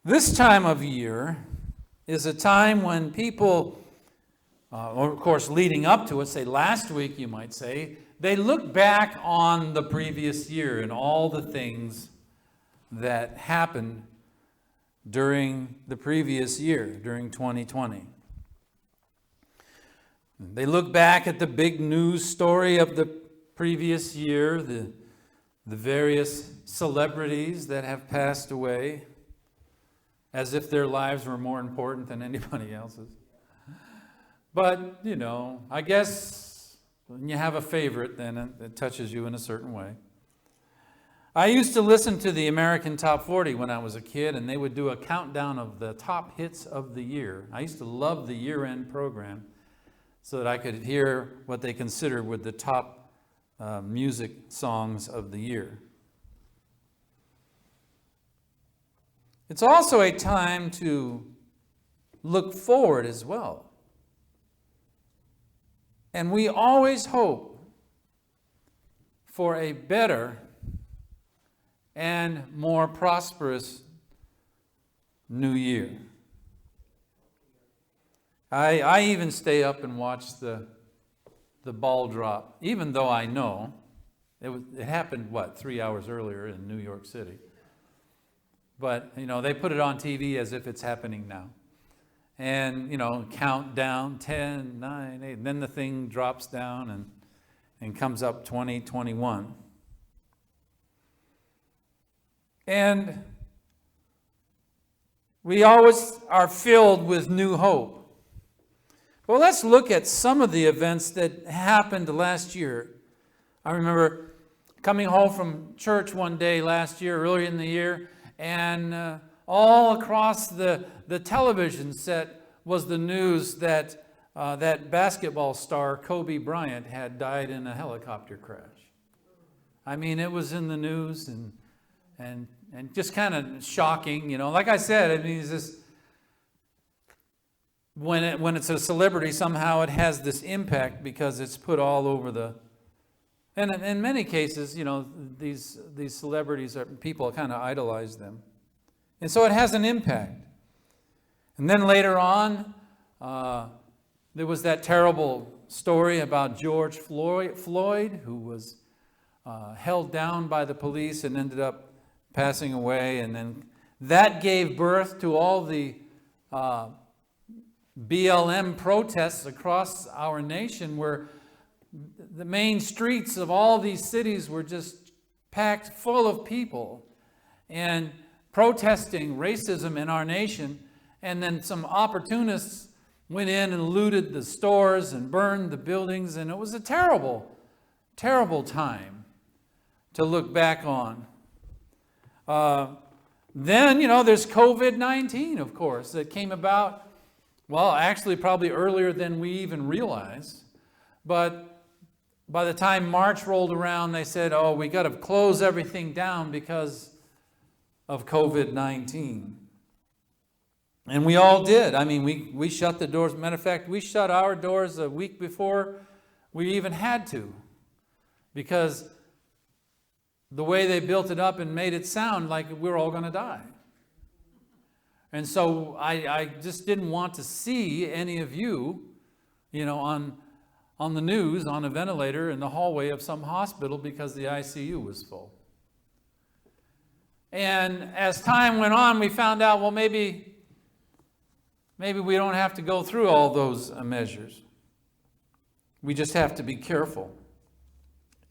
This time of year is a time when people, or of course leading up to it, say last week you might say, they look back on the previous year and all the things that happened during the previous year, during 2020. They look back at the big news story of the previous year, the various celebrities that have passed away, as if their lives were more important than anybody else's. But, I guess when you have a favorite, then it touches you in a certain way. I used to listen to the American Top 40 when I was a kid, and they would do a countdown of the top hits of the year. I used to love the year-end program so that I could hear what they considered were the top music songs of the year. It's also a time to look forward as well. And we always hope for a better and more prosperous new year. I even stay up and watch the ball drop, even though I know it happened, 3 hours earlier in New York City. But, they put it on TV as if it's happening now. And, count down 10, 9, 8, and then the thing drops down and comes up 20, 21. And we always are filled with new hope. Well, let's look at some of the events that happened last year. I remember coming home from church one day last year, early in the year, and all across the television set was the news that that basketball star Kobe Bryant had died in a helicopter crash. I mean, it was in the news and just kind of shocking, Like I said, I mean, it's just, when it's a celebrity, somehow it has this impact because it's put all over the. And in many cases, these celebrities, people kind of idolize them. And so it has an impact. And then later on, there was that terrible story about George Floyd, who was held down by the police and ended up passing away. And then that gave birth to all the BLM protests across our nation, where the main streets of all these cities were just packed full of people and protesting racism in our nation. And then some opportunists went in and looted the stores and burned the buildings. And it was a terrible, terrible time to look back on. Then, there's COVID-19, of course, that came about, actually probably earlier than we even realized. But by the time March rolled around, they said, we got to close everything down because of COVID-19. And we all did. I mean, we shut the doors. Matter of fact, we shut our doors a week before we even had to, because the way they built it up and made it sound like we're all going to die. And so I just didn't want to see any of you, on the news, on a ventilator in the hallway of some hospital because the ICU was full. And as time went on, we found out, maybe we don't have to go through all those measures. We just have to be careful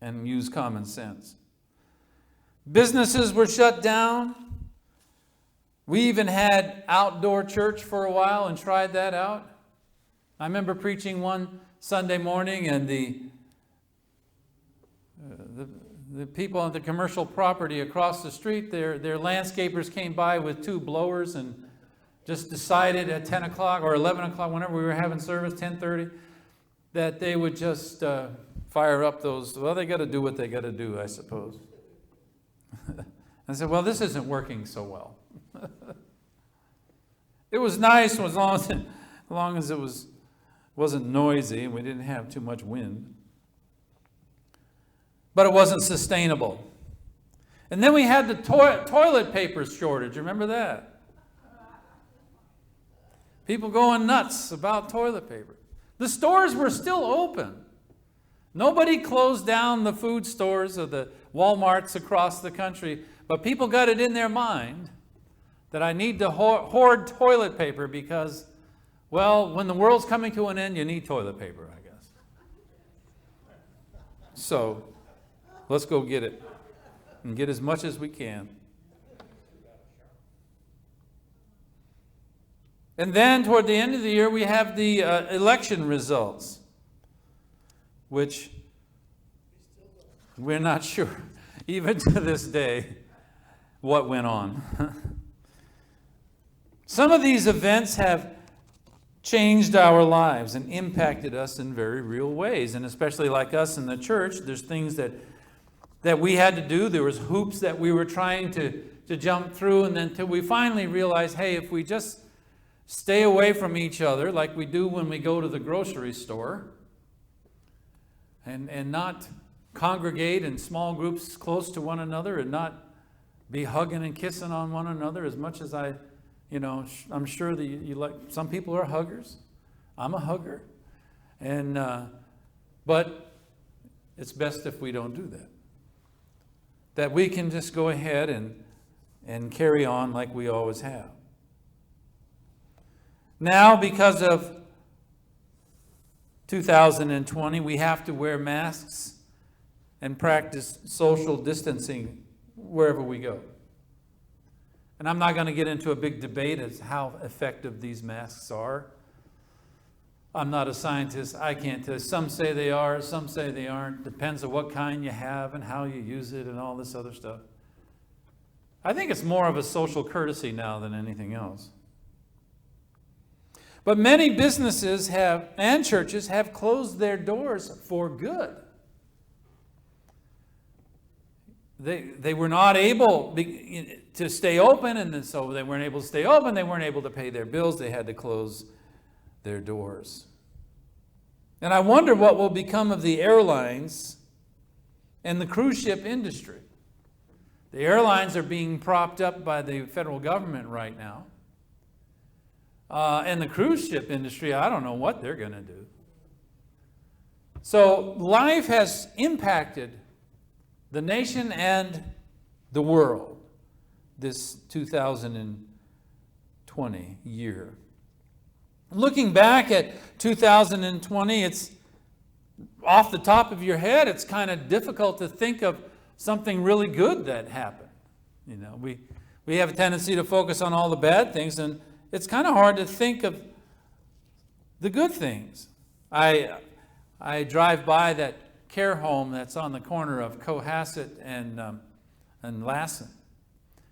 and use common sense. Businesses were shut down. We even had outdoor church for a while and tried that out. I remember preaching one Sunday morning, and the people on the commercial property across the street, their landscapers came by with 2 blowers and just decided at 10 o'clock or 11 o'clock, whenever we were having service, 10:30, that they would just fire up those. They got to do what they got to do, I suppose. I said, this isn't working so well. It was nice as long as it wasn't noisy and we didn't have too much wind. But it wasn't sustainable. And then we had the toilet paper shortage. Remember that? People going nuts about toilet paper. The stores were still open. Nobody closed down the food stores or the Walmarts across the country, but people got it in their mind that I need to hoard toilet paper because, well, when the world's coming to an end, you need toilet paper, I guess. So, let's go get it and get as much as we can. And then toward the end of the year, we have the election results, which we're not sure, even to this day, what went on. Some of these events have changed our lives and impacted us in very real ways. And especially like us in the church, there's things that we had to do. There was hoops that we were trying to jump through. And then until we finally realized, hey, if we just stay away from each other like we do when we go to the grocery store and not congregate in small groups close to one another and not be hugging and kissing on one another as much as I'm sure that you like. Some people are huggers. I'm a hugger. But it's best if we don't do that. That we can just go ahead and carry on like we always have. Now, because of 2020, we have to wear masks and practice social distancing wherever we go. And I'm not going to get into a big debate as how effective these masks are. I'm not a scientist. I can't tell. Some say they are, some say they aren't. Depends on what kind you have and how you use it and all this other stuff. I think it's more of a social courtesy now than anything else. But many businesses and churches have closed their doors for good. They were not able to stay open, and so they weren't able to stay open. They weren't able to pay their bills. They had to close their doors. And I wonder what will become of the airlines and the cruise ship industry. The airlines are being propped up by the federal government right now. And the cruise ship industry, I don't know what they're going to do. So life has impacted the nation and the world this 2020 year. Looking back at 2020, it's off the top of your head, it's kind of difficult to think of something really good that happened. You know, we have a tendency to focus on all the bad things, and it's kind of hard to think of the good things. I drive by that care home that's on the corner of Cohasset and Lassen.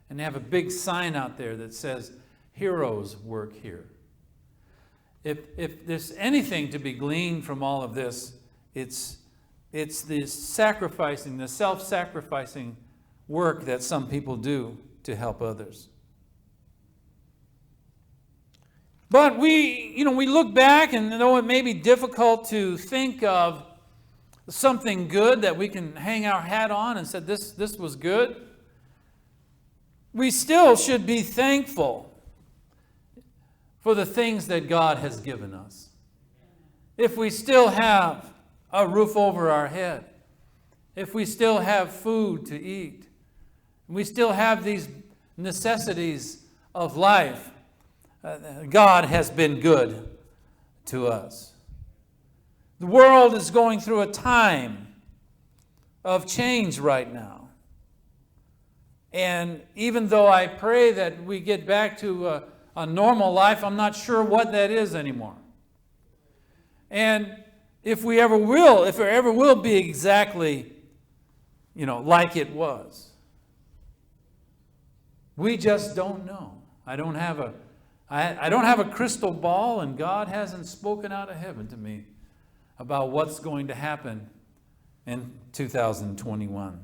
And they have a big sign out there that says, "Heroes work here." If there's anything to be gleaned from all of this, it's the self-sacrificing work that some people do to help others. But we look back, and though it may be difficult to think of something good that we can hang our hat on and say this was good, we still should be thankful for the things that God has given us. If we still have a roof over our head, if we still have food to eat, we still have these necessities of life, God has been good to us. The world is going through a time of change right now. And even though I pray that we get back to a normal life, I'm not sure what that is anymore. And if there ever will be exactly, like it was. We just don't know. I don't have a crystal ball, and God hasn't spoken out of heaven to me about what's going to happen in 2021.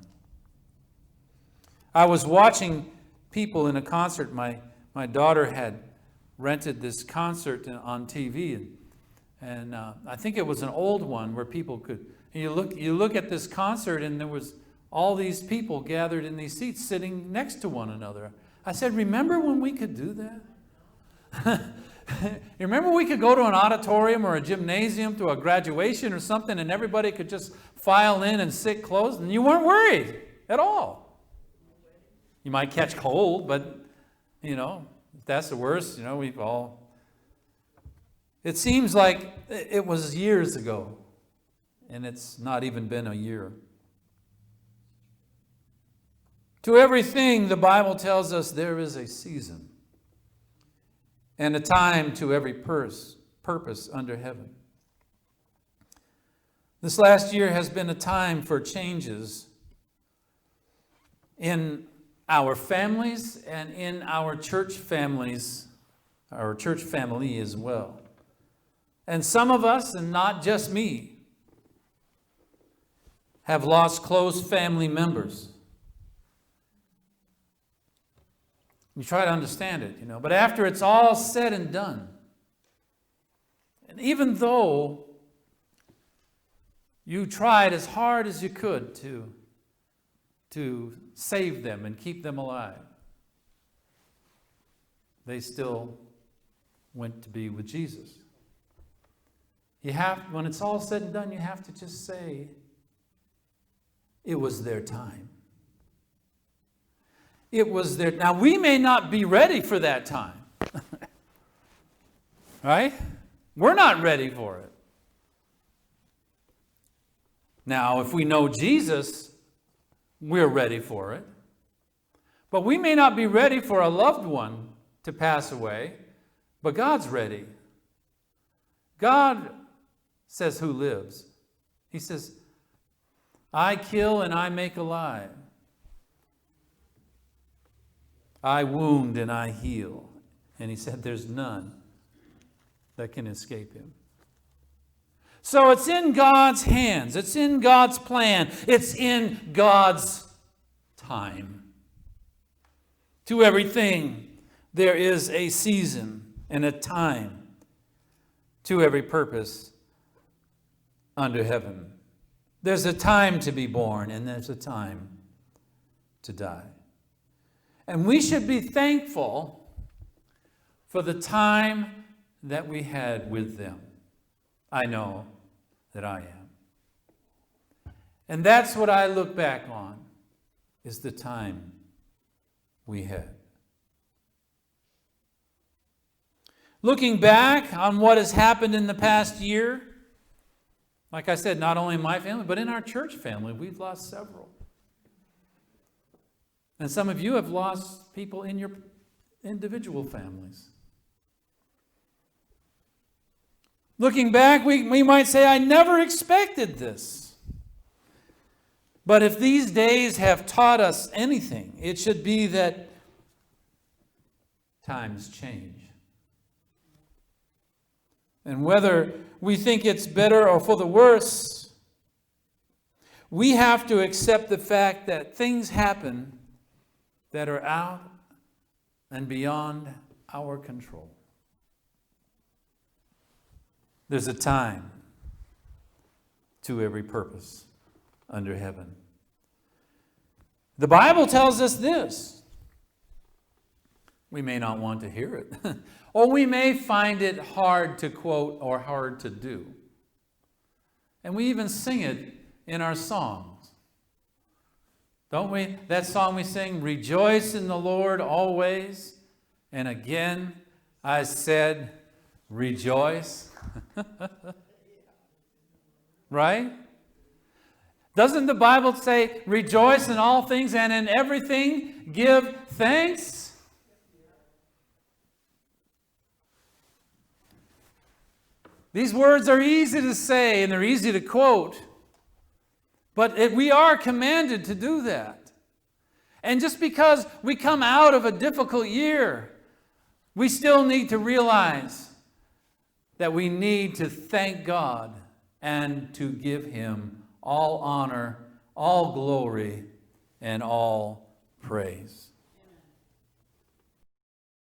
I was watching people in a concert. My daughter had rented this concert on TV, and I think it was an old one where people could. You look at this concert, and there was all these people gathered in these seats, sitting next to one another. I said, "Remember when we could do that?" You remember we could go to an auditorium or a gymnasium to a graduation or something and everybody could just file in and sit close and you weren't worried at all. You might catch cold, but, if that's the worst, we've all... It seems like it was years ago, and it's not even been a year. To everything, the Bible tells us there is a season and a time to every purpose under heaven. This last year has been a time for changes in our families and in our church families, our church family as well. And some of us, and not just me, have lost close family members. You try to understand it, but after it's all said and done, and even though you tried as hard as you could to save them and keep them alive, they still went to be with Jesus. When it's all said and done, you have to just say, it was their time. It was their... Now, we may not be ready for that time. Right? We're not ready for it. Now, if we know Jesus, we're ready for it. But we may not be ready for a loved one to pass away, but God's ready. God says who lives. He says, I kill and I make alive. I wound and I heal. And he said there's none that can escape him. So it's in God's hands. It's in God's plan. It's in God's time. To everything, there is a season and a time. To every purpose under heaven. There's a time to be born and there's a time to die. And we should be thankful for the time that we had with them. I know that I am. And that's what I look back on, is the time we had. Looking back on what has happened in the past year, like I said, not only in my family, but in our church family, we've lost several. And some of you have lost people in your individual families. Looking back, we might say, I never expected this. But if these days have taught us anything, it should be that times change. And whether we think it's better or for the worse, we have to accept the fact that things happen that are out and beyond our control. There's a time to every purpose under heaven. The Bible tells us this. We may not want to hear it, or we may find it hard to quote or hard to do. And we even sing it in our songs. Don't we? That song we sing, rejoice in the Lord always. And again, I said, rejoice. Right? Doesn't the Bible say, rejoice in all things and in everything give thanks? These words are easy to say and they're easy to quote. But we are commanded to do that. And just because we come out of a difficult year, we still need to realize that we need to thank God and to give Him all honor, all glory, and all praise.